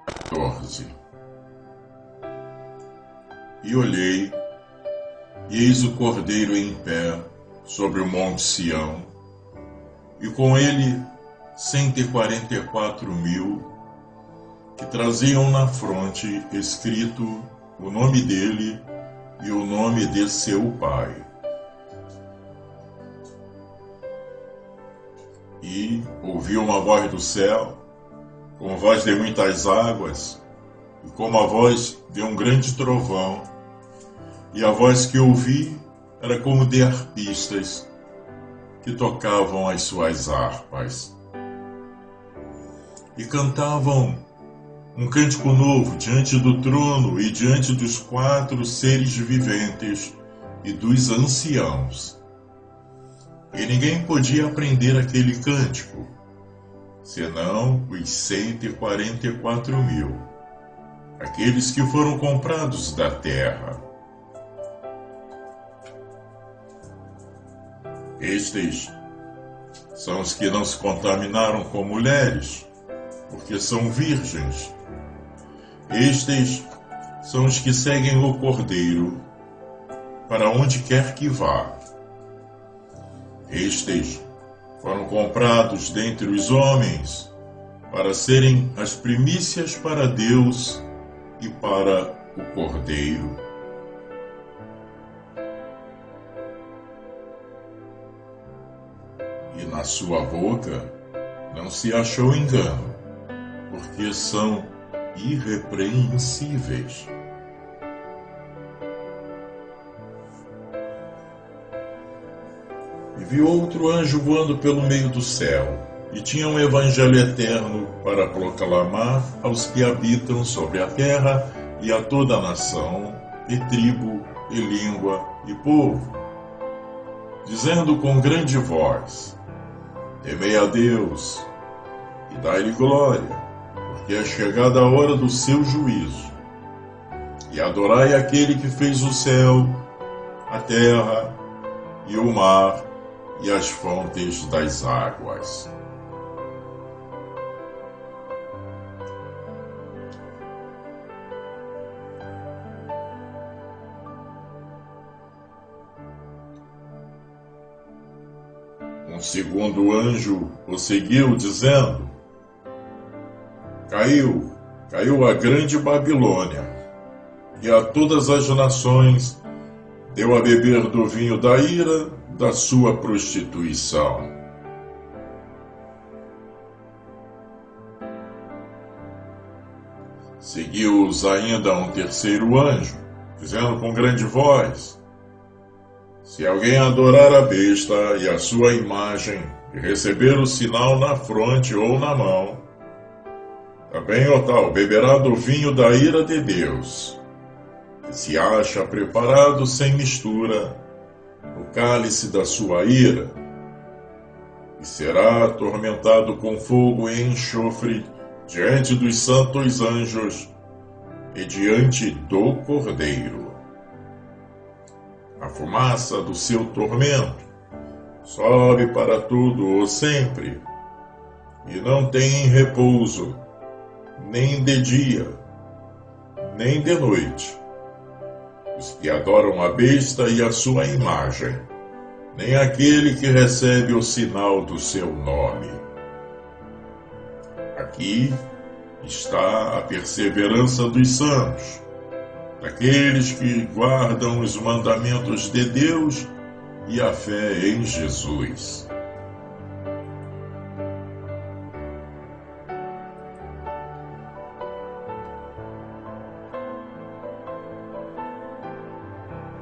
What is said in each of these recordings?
14. E olhei, e eis o Cordeiro em pé sobre o monte Sião, e com ele 144.000, que traziam na fronte escrito o nome dele e o nome de seu pai. E ouvi uma voz do céu, como voz de muitas águas, e como a voz de um grande trovão, e a voz que ouvi era como de arpistas que tocavam as suas harpas e cantavam um cântico novo diante do trono e diante dos 4 seres viventes e dos anciãos. E ninguém podia aprender aquele cântico, senão os 144.000, aqueles que foram comprados da terra. Estes são os que não se contaminaram com mulheres, porque são virgens. Estes são os que seguem o Cordeiro para onde quer que vá. Estes foram comprados dentre os homens para serem as primícias para Deus e para o Cordeiro. E na sua boca não se achou engano, porque são irrepreensíveis. E vi outro anjo voando pelo meio do céu, e tinha um evangelho eterno para proclamar aos que habitam sobre a terra e a toda a nação, e tribo, e língua, e povo, dizendo com grande voz: temei a Deus e dai-lhe glória, porque é chegada a hora do seu juízo. E adorai aquele que fez o céu, a terra e o mar e as fontes das águas. Um segundo anjo o seguiu, dizendo: Caiu a grande Babilônia, e a todas as nações deu a beber do vinho da ira da sua prostituição. Seguiu-os ainda um terceiro anjo, dizendo com grande voz: se alguém adorar a besta e a sua imagem, e receber o sinal na fronte ou na mão, também o tal beberá do vinho da ira de Deus, que se acha preparado sem mistura no cálice da sua ira, e será atormentado com fogo e enxofre diante dos santos anjos e diante do Cordeiro. A fumaça do seu tormento sobe para todo o sempre, e não tem repouso, nem de dia, nem de noite, os que adoram a besta e a sua imagem, nem aquele que recebe o sinal do seu nome. Aqui está a perseverança dos santos, daqueles que guardam os mandamentos de Deus e a fé em Jesus.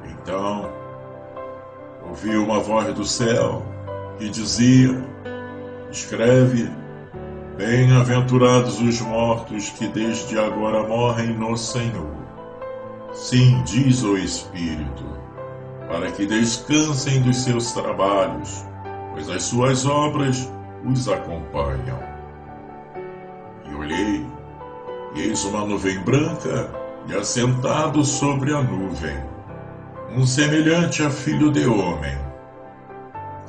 Então, ouvi uma voz do céu que dizia: escreve, bem-aventurados os mortos que desde agora morrem no Senhor. Sim, diz o Espírito, para que descansem dos seus trabalhos, pois as suas obras os acompanham. E olhei, e eis uma nuvem branca, e assentado sobre a nuvem, um semelhante a filho de homem,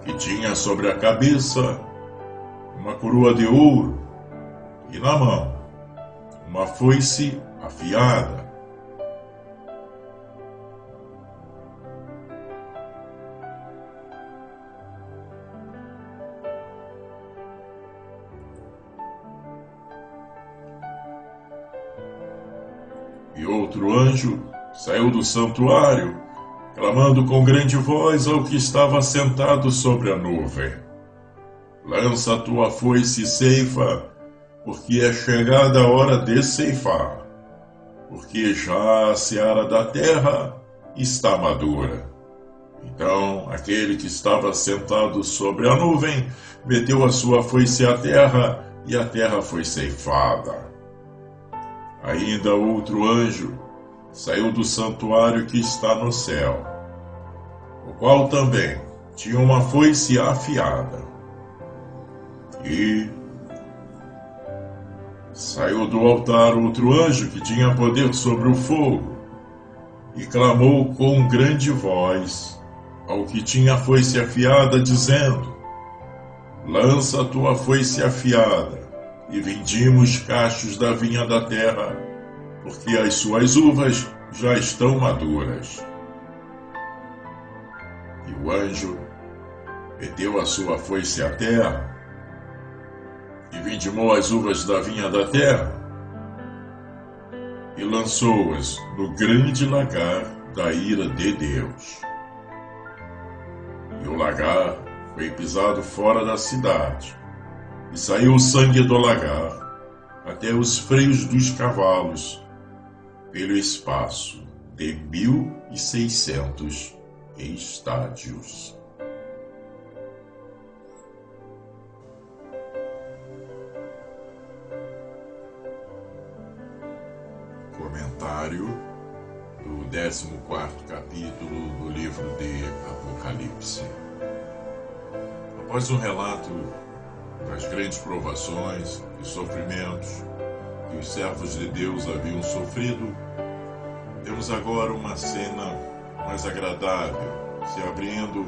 que tinha sobre a cabeça uma coroa de ouro, e na mão uma foice afiada. E outro anjo saiu do santuário, clamando com grande voz ao que estava sentado sobre a nuvem: lança a tua foice e ceifa, porque é chegada a hora de ceifar, porque já a seara da terra está madura. Então aquele que estava sentado sobre a nuvem meteu a sua foice à terra, e a terra foi ceifada. Ainda outro anjo saiu do santuário que está no céu, o qual também tinha uma foice afiada. E saiu do altar outro anjo que tinha poder sobre o fogo, e clamou com grande voz ao que tinha a foice afiada, dizendo: lança a tua foice afiada, e vindima os cachos da vinha da terra, porque as suas uvas já estão maduras. E o anjo meteu a sua foice à terra, e vindimou as uvas da vinha da terra, e lançou-as no grande lagar da ira de Deus. E o lagar foi pisado fora da cidade, e saiu o sangue do lagar até os freios dos cavalos, pelo espaço de 1.600 estádios. Comentário do 14º capítulo do livro de Apocalipse. Após um relato das grandes provações e sofrimentos que os servos de Deus haviam sofrido, temos agora uma cena mais agradável se abrindo,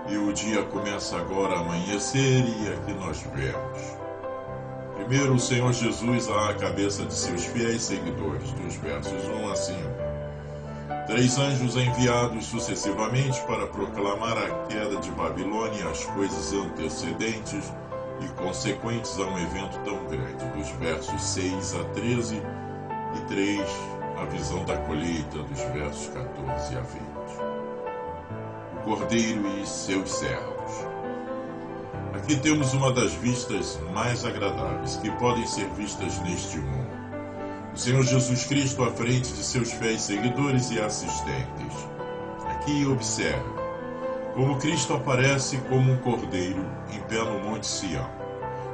e o dia começa agora a amanhecer, e aqui nós vemos primeiro o Senhor Jesus à cabeça de seus fiéis seguidores, dos versos 1 a 5. 3 anjos enviados sucessivamente para proclamar a queda de Babilônia e as coisas antecedentes e consequentes a um evento tão grande, dos versos 6 a 13, e 3, a visão da colheita, dos versos 14 a 20. O Cordeiro e seus servos. Aqui temos uma das vistas mais agradáveis que podem ser vistas neste mundo. O Senhor Jesus Cristo à frente de seus fiéis seguidores e assistentes. Aqui observe como Cristo aparece como um cordeiro em pé no Monte Sião.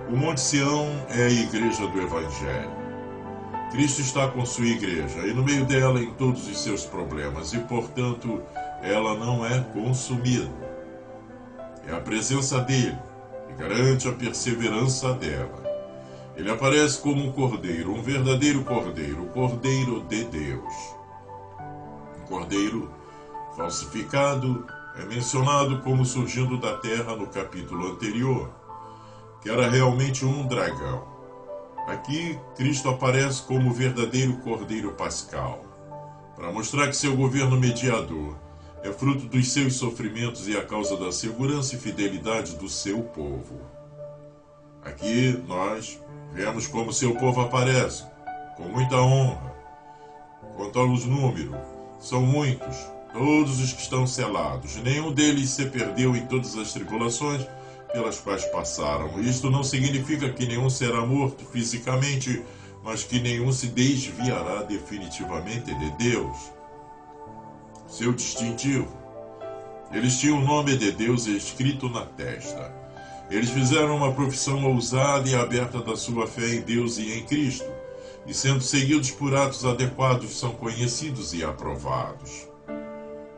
O Monte Sião é a igreja do Evangelho. Cristo está com sua igreja e no meio dela em todos os seus problemas, e portanto ela não é consumida. É a presença dele que garante a perseverança dela. Ele aparece como um cordeiro, um verdadeiro cordeiro, o Cordeiro de Deus. Um cordeiro falsificado é mencionado como surgindo da terra no capítulo anterior, que era realmente um dragão. Aqui, Cristo aparece como o verdadeiro Cordeiro Pascal, para mostrar que seu governo mediador é fruto dos seus sofrimentos e a causa da segurança e fidelidade do seu povo. Aqui nós vemos como seu povo aparece, com muita honra. Quanto aos números, são muitos, todos os que estão selados. Nenhum deles se perdeu em todas as tribulações pelas quais passaram. Isto não significa que nenhum será morto fisicamente, mas que nenhum se desviará definitivamente de Deus. Seu distintivo. Eles tinham o nome de Deus escrito na testa. Eles fizeram uma profissão ousada e aberta da sua fé em Deus e em Cristo, e sendo seguidos por atos adequados, são conhecidos e aprovados.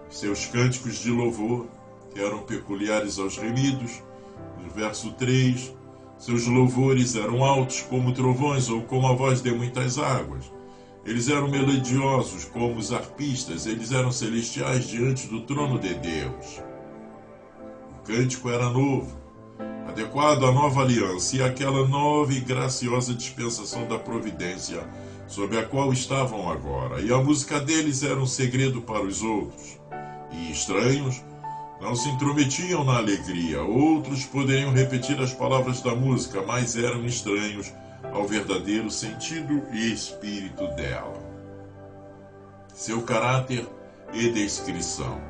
Seus cânticos de louvor, que eram peculiares aos remidos, no verso 3, seus louvores eram altos como trovões ou como a voz de muitas águas. Eles eram melodiosos como os arpistas, eles eram celestiais diante do trono de Deus. O cântico era novo. A adequado à nova aliança e àquela nova e graciosa dispensação da providência sob a qual estavam agora, e a música deles era um segredo para os outros, e estranhos não se intrometiam na alegria. Outros poderiam repetir as palavras da música, mas eram estranhos ao verdadeiro sentido e espírito dela. Seu caráter e descrição.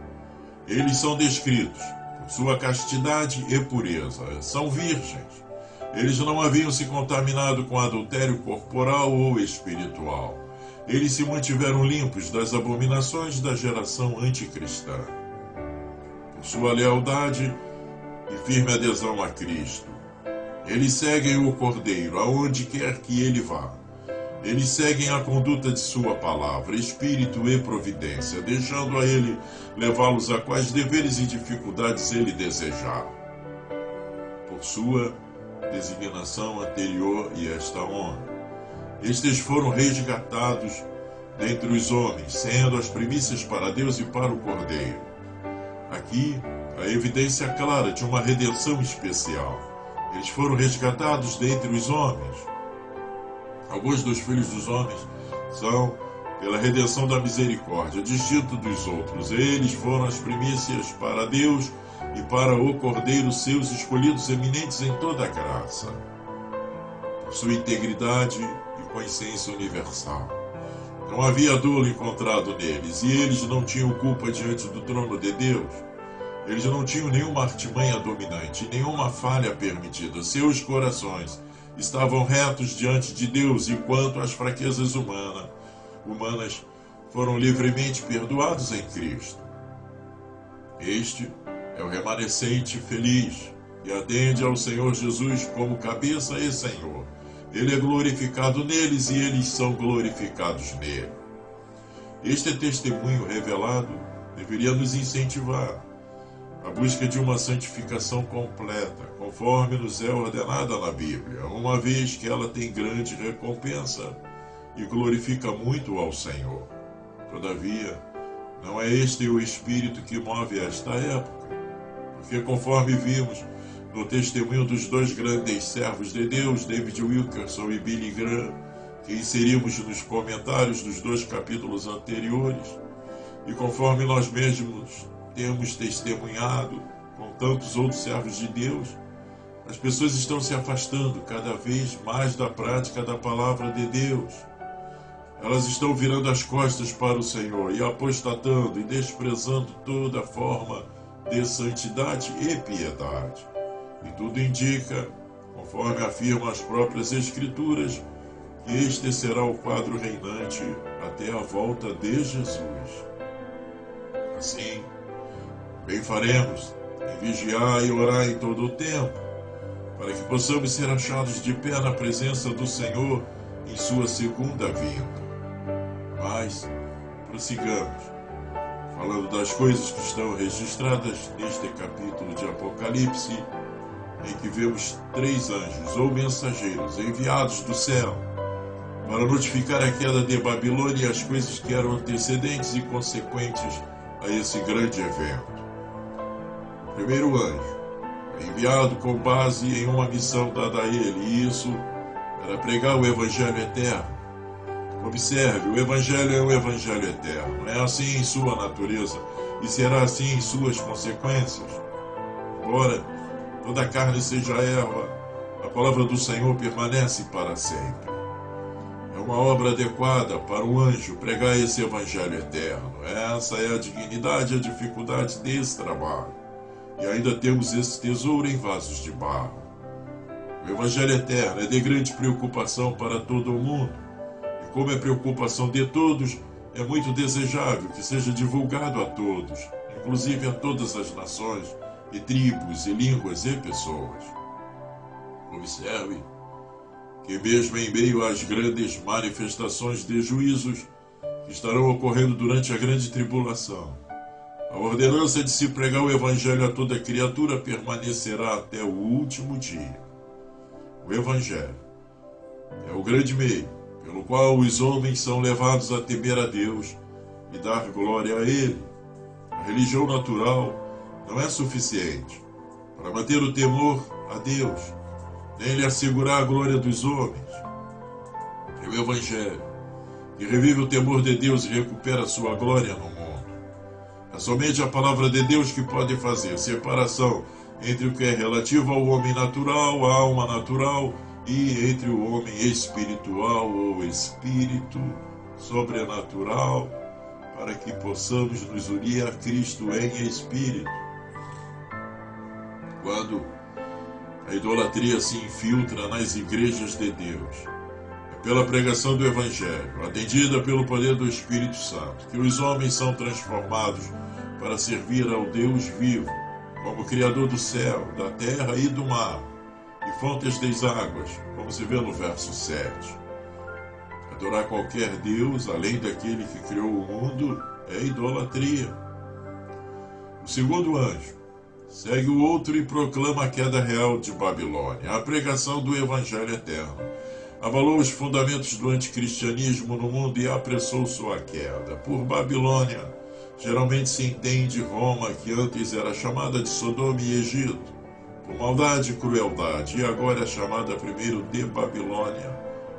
Eles são descritos por sua castidade e pureza. São virgens. Eles não haviam se contaminado com adultério corporal ou espiritual. Eles se mantiveram limpos das abominações da geração anticristã. Por sua lealdade e firme adesão a Cristo, eles seguem o Cordeiro aonde quer que ele vá. Eles seguem a conduta de sua palavra, espírito e providência, deixando a ele levá-los a quais deveres e dificuldades ele desejar. Por sua designação anterior e esta honra, estes foram resgatados dentre os homens, sendo as primícias para Deus e para o Cordeiro. Aqui, a evidência clara de uma redenção especial. Eles foram resgatados dentre os homens. Alguns dos filhos dos homens são pela redenção da misericórdia, distinto dos outros. Eles foram as primícias para Deus e para o Cordeiro, seus escolhidos eminentes em toda a graça. Por sua integridade e consciência universal. Não havia dolo encontrado neles, e eles não tinham culpa diante do trono de Deus. Eles não tinham nenhuma artimanha dominante, nenhuma falha permitida. Seus corações estavam retos diante de Deus, e quanto às fraquezas humanas foram livremente perdoados em Cristo. Este é o remanescente feliz e atende ao Senhor Jesus como cabeça e Senhor. Ele é glorificado neles e eles são glorificados nele. Este testemunho revelado deveria nos incentivar à busca de uma santificação completa, conforme nos é ordenada na Bíblia, uma vez que ela tem grande recompensa e glorifica muito ao Senhor. Todavia, não é este o espírito que move esta época, porque conforme vimos no testemunho dos dois grandes servos de Deus, David Wilkerson e Billy Graham, que inserimos nos comentários dos 2 capítulos anteriores, e conforme nós mesmos temos testemunhado com tantos outros servos de Deus, as pessoas estão se afastando cada vez mais da prática da palavra de Deus. Elas estão virando as costas para o Senhor e apostatando e desprezando toda forma de santidade e piedade. E tudo indica, conforme afirmam as próprias Escrituras, que este será o quadro reinante até a volta de Jesus. Assim, bem faremos em vigiar e orar em todo o tempo, para que possamos ser achados de pé na presença do Senhor em sua segunda vinda. Mas, prossigamos, falando das coisas que estão registradas neste capítulo de Apocalipse, em que vemos 3 anjos ou mensageiros enviados do céu para notificar a queda de Babilônia e as coisas que eram antecedentes e consequentes a esse grande evento. O primeiro anjo é enviado com base em uma missão dada a ele, e isso era pregar o Evangelho eterno. Observe, o Evangelho é o Evangelho eterno, é assim em sua natureza e será assim em suas consequências. Ora, toda a carne seja erva, a palavra do Senhor permanece para sempre. É uma obra adequada para o anjo pregar esse Evangelho eterno. Essa é a dignidade e a dificuldade desse trabalho. E ainda temos esse tesouro em vasos de barro. O Evangelho eterno é de grande preocupação para todo o mundo. E como é preocupação de todos, é muito desejável que seja divulgado a todos, inclusive a todas as nações, e tribos, e línguas, e pessoas. Observe que mesmo em meio às grandes manifestações de juízos que estarão ocorrendo durante a grande tribulação, a ordenança de se pregar o Evangelho a toda criatura permanecerá até o último dia. O Evangelho é o grande meio pelo qual os homens são levados a temer a Deus e dar glória a Ele. A religião natural não é suficiente para manter o temor a Deus, nem lhe assegurar a glória dos homens. É o Evangelho, que revive o temor de Deus e recupera sua glória no mundo. É somente a palavra de Deus que pode fazer separação entre o que é relativo ao homem natural, à alma natural, e entre o homem espiritual ou espírito sobrenatural, para que possamos nos unir a Cristo em espírito. Quando a idolatria se infiltra nas igrejas de Deus, é pela pregação do Evangelho, atendida pelo poder do Espírito Santo, que os homens são transformados para servir ao Deus vivo, como Criador do céu, da terra e do mar, e fontes das águas, como se vê no verso 7. Adorar qualquer Deus, além daquele que criou o mundo, é idolatria. O segundo anjo segue o outro e proclama a queda real de Babilônia. A pregação do Evangelho eterno abalou os fundamentos do anticristianismo no mundo e apressou sua queda. Por Babilônia, geralmente se entende Roma, que antes era chamada de Sodoma e Egito, por maldade e crueldade, e agora é chamada primeiro de Babilônia,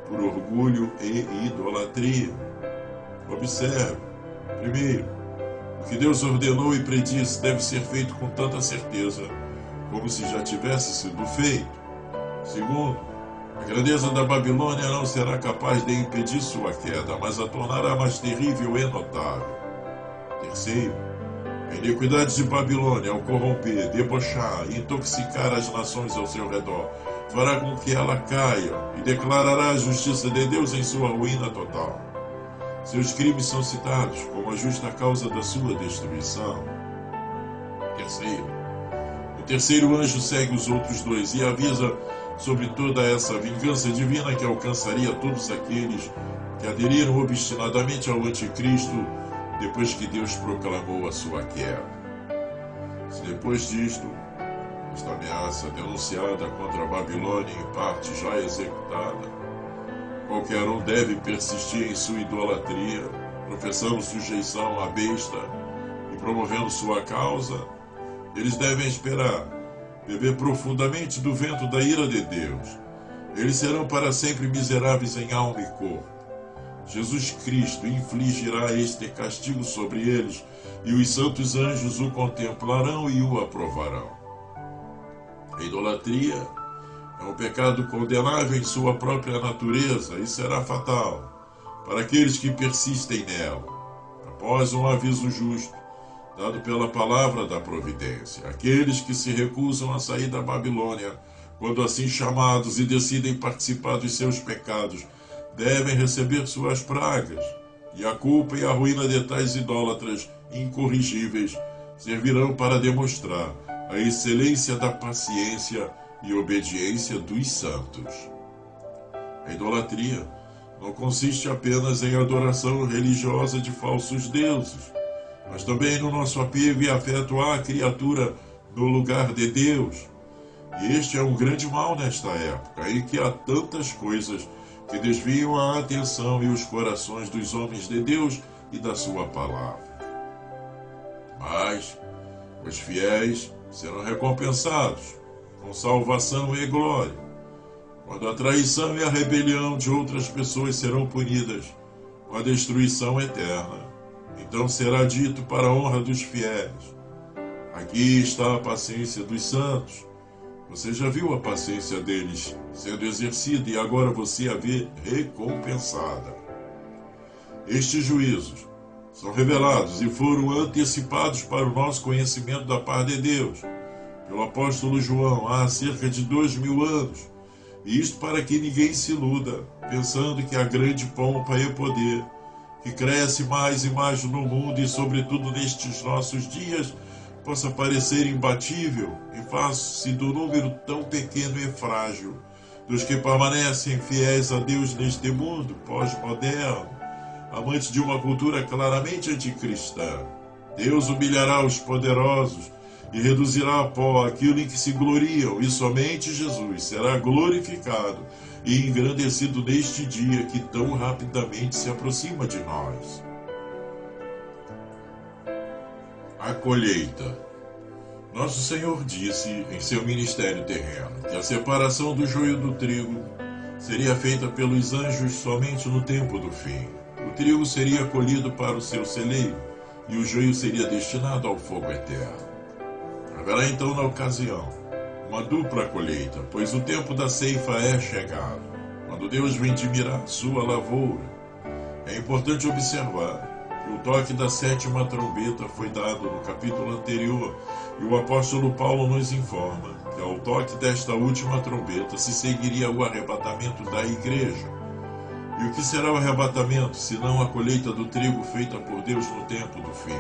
por orgulho e idolatria. Observe, primeiro, o que Deus ordenou e predisse deve ser feito com tanta certeza, como se já tivesse sido feito. Segundo, a grandeza da Babilônia não será capaz de impedir sua queda, mas a tornará mais terrível e notável. Terceiro, a iniquidade de Babilônia, ao corromper, debochar e intoxicar as nações ao seu redor, fará com que ela caia e declarará a justiça de Deus em sua ruína total. Seus crimes são citados como a justa causa da sua destruição. Terceiro, o terceiro anjo segue os outros dois e avisa sobre toda essa vingança divina que alcançaria todos aqueles que aderiram obstinadamente ao anticristo depois que Deus proclamou a sua queda. Se depois disto, esta ameaça denunciada contra a Babilônia em parte já executada, qualquer um deve persistir em sua idolatria, professando sujeição à besta e promovendo sua causa, eles devem esperar, beber profundamente do vento da ira de Deus. Eles serão para sempre miseráveis em alma e corpo. Jesus Cristo infligirá este castigo sobre eles, e os santos anjos o contemplarão e o aprovarão. A idolatria é um pecado condenável em sua própria natureza e será fatal para aqueles que persistem nela. Após um aviso justo, dado pela palavra da providência, aqueles que se recusam a sair da Babilônia, quando assim chamados e decidem participar dos seus pecados, devem receber suas pragas, e a culpa e a ruína de tais idólatras incorrigíveis servirão para demonstrar a excelência da paciência e obediência dos santos. A idolatria não consiste apenas em adoração religiosa de falsos deuses, mas também no nosso apego e afeto à criatura no lugar de Deus. E este é um grande mal nesta época, em que há tantas coisas que desviam a atenção e os corações dos homens de Deus e da sua palavra. Mas os fiéis serão recompensados com salvação e glória, quando a traição e a rebelião de outras pessoas serão punidas com a destruição eterna. Então será dito para a honra dos fiéis: aqui está a paciência dos santos. Você já viu a paciência deles sendo exercida e agora você a vê recompensada. Estes juízos são revelados e foram antecipados para o nosso conhecimento da parte de Deus pelo apóstolo João há cerca de 2000 anos, e isto para que ninguém se iluda, pensando que a grande pompa e poder, que cresce mais e mais no mundo e sobretudo nestes nossos dias, possa parecer imbatível em face do número tão pequeno e frágil dos que permanecem fiéis a Deus neste mundo pós-moderno, amante de uma cultura claramente anticristã. Deus humilhará os poderosos e reduzirá a pó aquilo em que se gloriam, e somente Jesus será glorificado e engrandecido neste dia que tão rapidamente se aproxima de nós. A colheita. Nosso Senhor disse em seu ministério terreno que a separação do joio do trigo seria feita pelos anjos somente no tempo do fim. O trigo seria colhido para o seu celeiro e o joio seria destinado ao fogo eterno. Haverá então, na ocasião, uma dupla colheita, pois o tempo da ceifa é chegado, quando Deus vindimira a sua lavoura. É importante observar que o toque da sétima trombeta foi dado no capítulo anterior, e o apóstolo Paulo nos informa que ao toque desta última trombeta se seguiria o arrebatamento da igreja. E o que será o arrebatamento, senão a colheita do trigo feita por Deus no tempo do fim?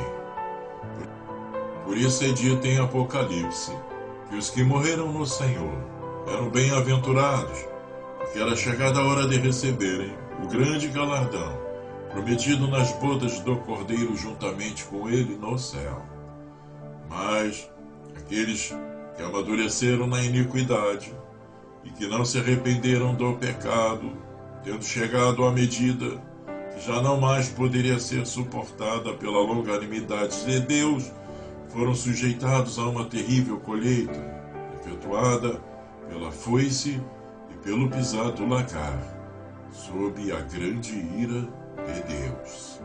Por isso é dito em Apocalipse que os que morreram no Senhor eram bem-aventurados, porque era chegada a hora de receberem o grande galardão prometido nas bodas do Cordeiro juntamente com ele no céu. Mas aqueles que amadureceram na iniquidade e que não se arrependeram do pecado, tendo chegado à medida que já não mais poderia ser suportada pela longanimidade de Deus, foram sujeitados a uma terrível colheita, efetuada pela foice e pelo pisar do lagar, sob a grande ira de Deus.